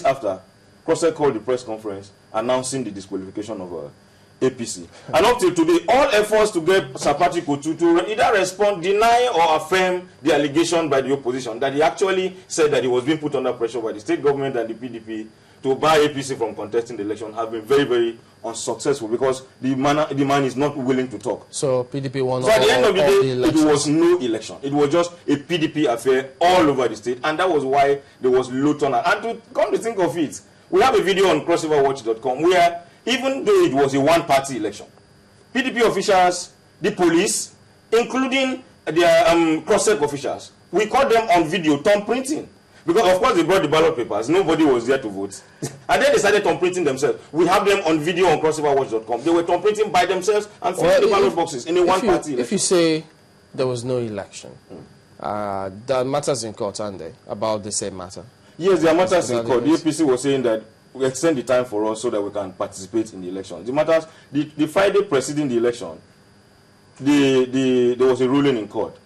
after, Crosser called the press conference announcing the disqualification of APC. And up till today, all efforts to get Sir Patrick Otu to either respond, deny or affirm the allegation by the opposition that he actually said that he was being put under pressure by the state government and the PDP to bar APC from contesting the election have been very, very unsuccessful because the man is not willing to talk. So PDP won. So at the end of the day, it was no election. It was just a PDP affair all over the state, and that was why there was low turnout. And to come to think of it, we have a video on crossoverwatch.com where even though it was a one-party election, PDP officials, the police, including their CrossSec officials, we caught them on video thumb printing. Because, of course, they brought the ballot papers. Nobody was there to vote. And then they started thumb printing themselves. We have them on video on crossoverwatch.com. They were thumb printing by themselves and filling the ballot boxes in a one-party election. If you say there was no election, there matters in court, aren't they, about the same matter? Yes, there are matters in court. The APC was saying that we extend the time for us so that we can participate in the election. The matters, the Friday preceding the election, there was a ruling in court.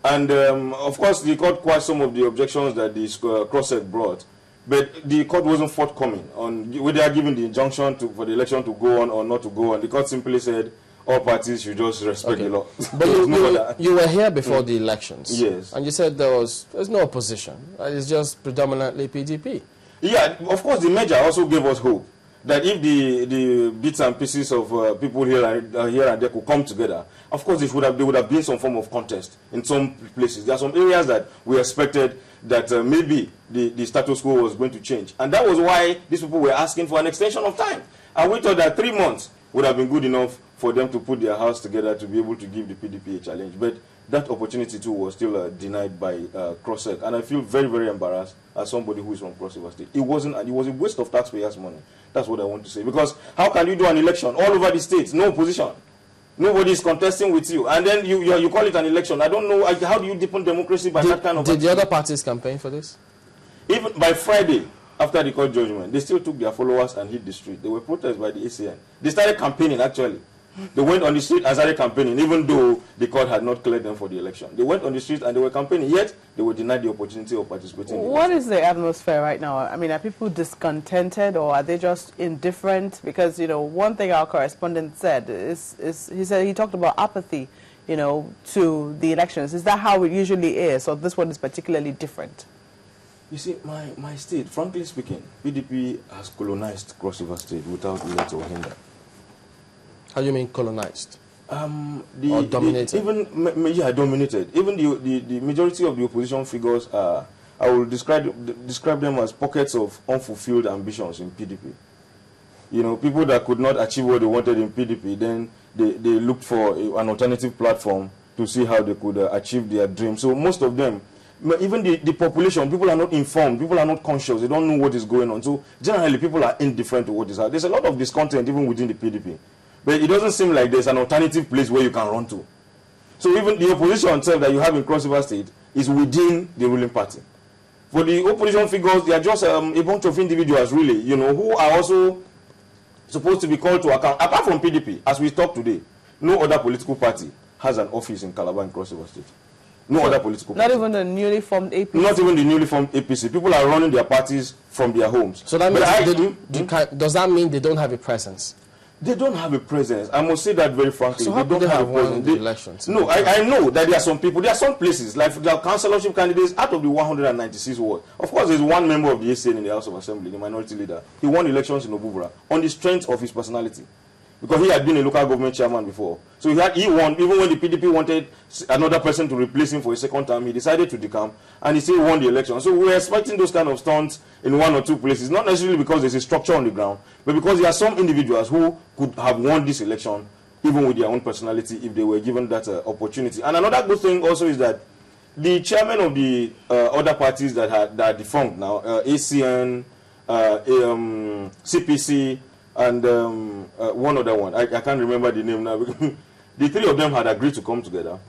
And, of course, the court quashed some of the objections that the CrossSec brought. But the court wasn't forthcoming on whether they are giving the injunction for the election to go on or not to go on. The court simply said all parties should just respect the law. But you were here before the elections. Yes. And you said there's no opposition. It's just predominantly PDP. Yeah, of course, the merger also gave us hope that if the bits and pieces of people here and there could come together, of course, there would have been some form of contest in some places. There are some areas that we expected that maybe the status quo was going to change. And that was why these people were asking for an extension of time. And we thought that 3 months would have been good enough for them to put their house together to be able to give the PDP a challenge. But that opportunity too was still denied by CrossSec. And I feel very, very embarrassed as somebody who is from Cross River State. It was a waste of taxpayers' money. That's what I want to say. Because how can you do an election all over the state, no opposition? Nobody is contesting with you. And then you call it an election. I don't know, how do you deepen democracy by that kind of... Did the other parties campaign for this? Even by Friday, after the court judgment, they still took their followers and hit the street. They were protested by the ACN. They started campaigning, actually. They went on the street and started campaigning, even though the court had not cleared them for the election. They went on the street and they were campaigning, yet they were denied the opportunity of participating in the election. What is the atmosphere right now? I mean, are people discontented or are they just indifferent? Because, you know, one thing our correspondent said is he talked about apathy, you know, to the elections. Is that how it usually is, or this one is particularly different? You see, my state, frankly speaking, PDP has colonized Cross River State without let or hinder. How do you mean colonized? Or dominated? Dominated. Even the majority of the opposition figures are, I will describe them as pockets of unfulfilled ambitions in PDP. You know, people that could not achieve what they wanted in PDP, then they looked for an alternative platform to see how they could achieve their dream. So most of them, even the population, people are not informed, people are not conscious, they don't know what is going on. So generally, people are indifferent to what is happening. There's a lot of discontent even within the PDP. But it doesn't seem like there's an alternative place where you can run to. So even the opposition itself that you have in Cross River State is within the ruling party. For the opposition figures, they are just a bunch of individuals, really, you know, who are also supposed to be called to account. Apart from PDP, as we talk today, no other political party has an office in Calabar and Cross River State. No other political party. Not even the newly formed APC? Not even the newly formed APC. People are running their parties from their homes. So that means does that mean they don't have a presence? They don't have a presence. I must say that very frankly. So how they don't have won the elections? No, I know that there are some people, there are some places, like the councillorship candidates out of the 196 wards. Of course, there's one member of the ACN in the House of Assembly, the minority leader. He won elections in Obubra on the strength of his personality. Because he had been a local government chairman before. So he won, even when the PDP wanted another person to replace him for a second term, he decided to decamp, and he still won the election. So we're expecting those kind of stunts in one or two places, not necessarily because there's a structure on the ground, but because there are some individuals who could have won this election, even with their own personality, if they were given that opportunity. And another good thing also is that the chairman of the other parties that are defunct now, ACN, CPC, and one other one, I can't remember the name now. The three of them had agreed to come together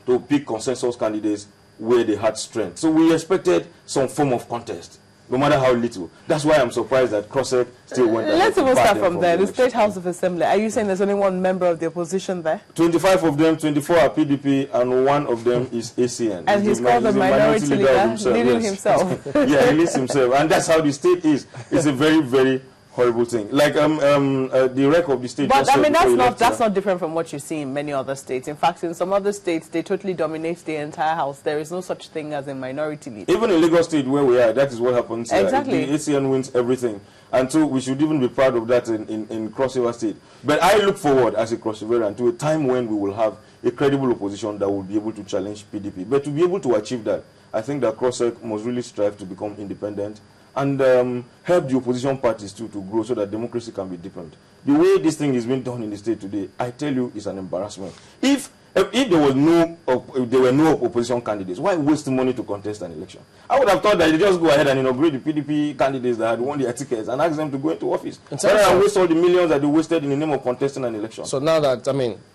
to pick consensus candidates where they had strength. So we expected some form of contest, no matter how little. That's why I'm surprised that CROSEC still went ahead. Let's to even bar start them from there. The election. State House of Assembly. Are you saying there's only one member of the opposition there? 25 of them, 24 are PDP, and one of them is ACN. And he's called the minority leader, of leading yes. himself. Yeah, he leads himself, and that's how the state is. It's a very, very horrible thing. Like the wreck of the state. But just I said mean, before that's you not different from what you see in many other states. In fact, in some other states, they totally dominate the entire house. There is no such thing as a minority leader. Even in Lagos State, where we are, that is what happens here. Exactly. The ACN wins everything. And so we should even be proud of that in Cross River State. But I look forward, as a Cross Riverian, to a time when we will have a credible opposition that will be able to challenge PDP. But to be able to achieve that, I think that CROSEC must really strive to become independent and help the opposition parties too to grow so that democracy can be deepened. The way this thing is being done in the state today, I tell you, is an embarrassment. If there were no opposition candidates, why waste money to contest an election? I would have thought that they just go ahead and inaugurate the PDP candidates that had won their tickets and ask them to go into office, rather than waste all the millions that they wasted in the name of contesting an election. So now that,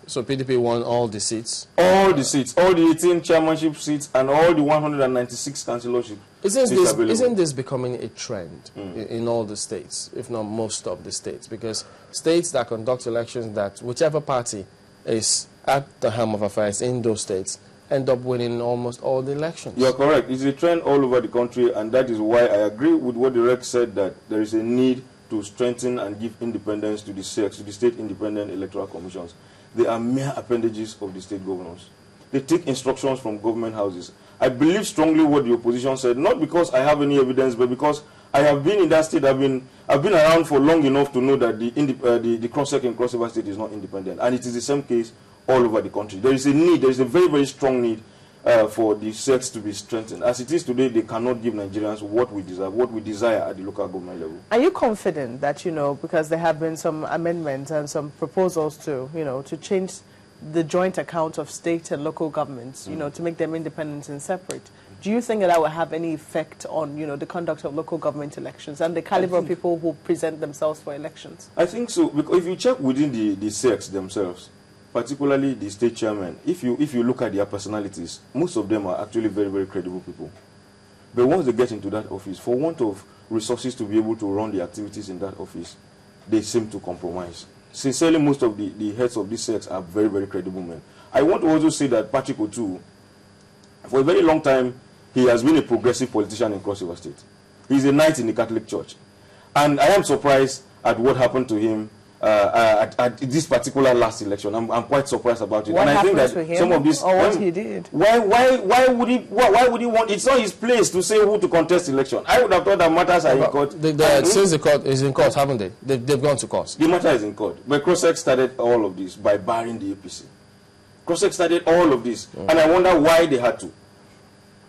so PDP won all the seats? All the seats, all the 18 chairmanship seats, and all the 196 councillorship seats available. Isn't this becoming a trend in all the states, if not most of the states? Because states that conduct elections, that whichever party is at the helm of affairs in those states end up winning almost all the elections. You're correct. It's a trend all over the country, and that is why I agree with what the Rex said, that there is a need to strengthen and give independence to the SECs, to the state independent electoral commissions. They are mere appendages of the state governors. They take instructions from government houses. I believe strongly what the opposition said, not because I have any evidence, but because I have been in that state. I've been around for long enough to know that the CROSEC in Cross River State is not independent, and it is the same case all over the country. There is a need. There is a very, very strong need for the SECs to be strengthened. As it is today, they cannot give Nigerians what we deserve, what we desire at the local government level. Are you confident that, because there have been some amendments and some proposals to change the joint account of state and local governments, to make them independent and separate? Do you think that will have any effect on, the conduct of local government elections and the caliber of people who present themselves for elections? I think so, because if you check within the SECs themselves, particularly the state chairman, if you look at their personalities, most of them are actually very, very credible people. But once they get into that office, for want of resources to be able to run the activities in that office, they seem to compromise. Sincerely, most of the heads of these SECs are very, very credible men. I want to also say that Patrick Otu, for a very long time, he has been a progressive politician in Cross River State. He's a knight in the Catholic Church. And I am surprised at what happened to him at this particular last election. I'm quite surprised about it. What and I think happened that to him, some of this, or what he did? Why would he want? It's not his place to say who to contest election. I would have thought that matters are in court. Since the court is in court, haven't they? They've gone to court. The matter is in court. But CROSEC started all of this by barring the APC. CROSEC started all of this, and I wonder why they had to.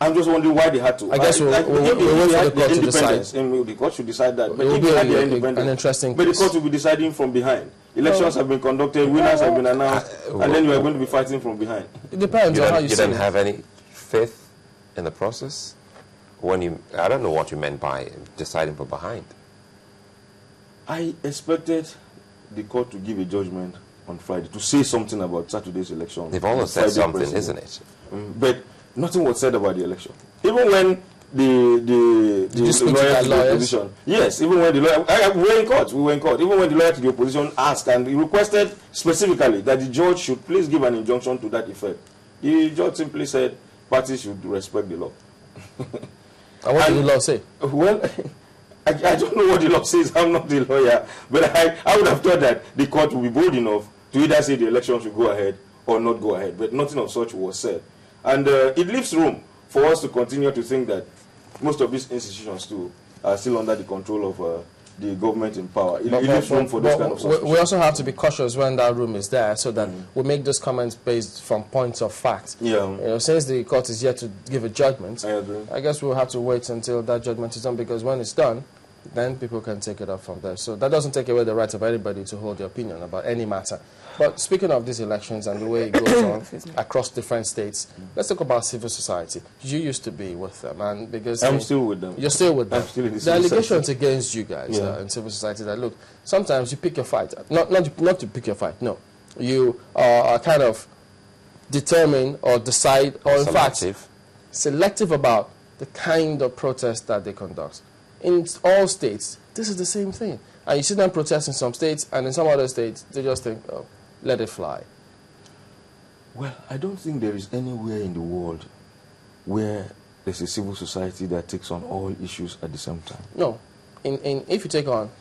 I'm just wondering why they had to. I guess we'll wait for the court to decide. The court should decide that. But it will if be they had their independence, an interesting but the case. court will be deciding from behind. Elections have been conducted, winners have been announced, and then you are going to be fighting from behind. It depends on how you see it. You don't have any faith in the process? I don't know what you meant by deciding from behind. I expected the court to give a judgment on Friday, to say something about Saturday's election. They've always said something, isn't it? But nothing was said about the election. Even when the lawyer to the opposition, yes, even when the lawyer, we were in court, even when the lawyer to the opposition asked and he requested specifically that the judge should please give an injunction to that effect, the judge simply said parties should respect the law. And what did the law say? Well, I don't know what the law says. I'm not the lawyer, but I would have thought that the court would be bold enough to either say the election should go ahead or not go ahead, but nothing of such was said. And it leaves room for us to continue to think that most of these institutions too are still under the control of the government in power. It leaves room for those kind of suspicions. We also have to be cautious when that room is there, so that we make those comments based from points of fact. Yeah. Since the court is yet to give a judgment, I agree. I guess we'll have to wait until that judgment is done, because when it's done, then people can take it up from there. So that doesn't take away the right of anybody to hold their opinion about any matter. But speaking of these elections and the way it goes on across different states, let's talk about civil society. You used to be with them, and because I'm still with them. You're still with them. I'm still in the The civil allegations society. against you guys in civil society that, look, sometimes you pick your fight. Not to pick your fight, no. You are kind of determine or decide, or in fact, selective about the kind of protest that they conduct. in all states, this is the same thing. And you see them protest in some states, and in some other states, they just think, oh, let it fly. Well, I don't think there is anywhere in the world where there's a civil society that takes on all issues at the same time. No. If you take on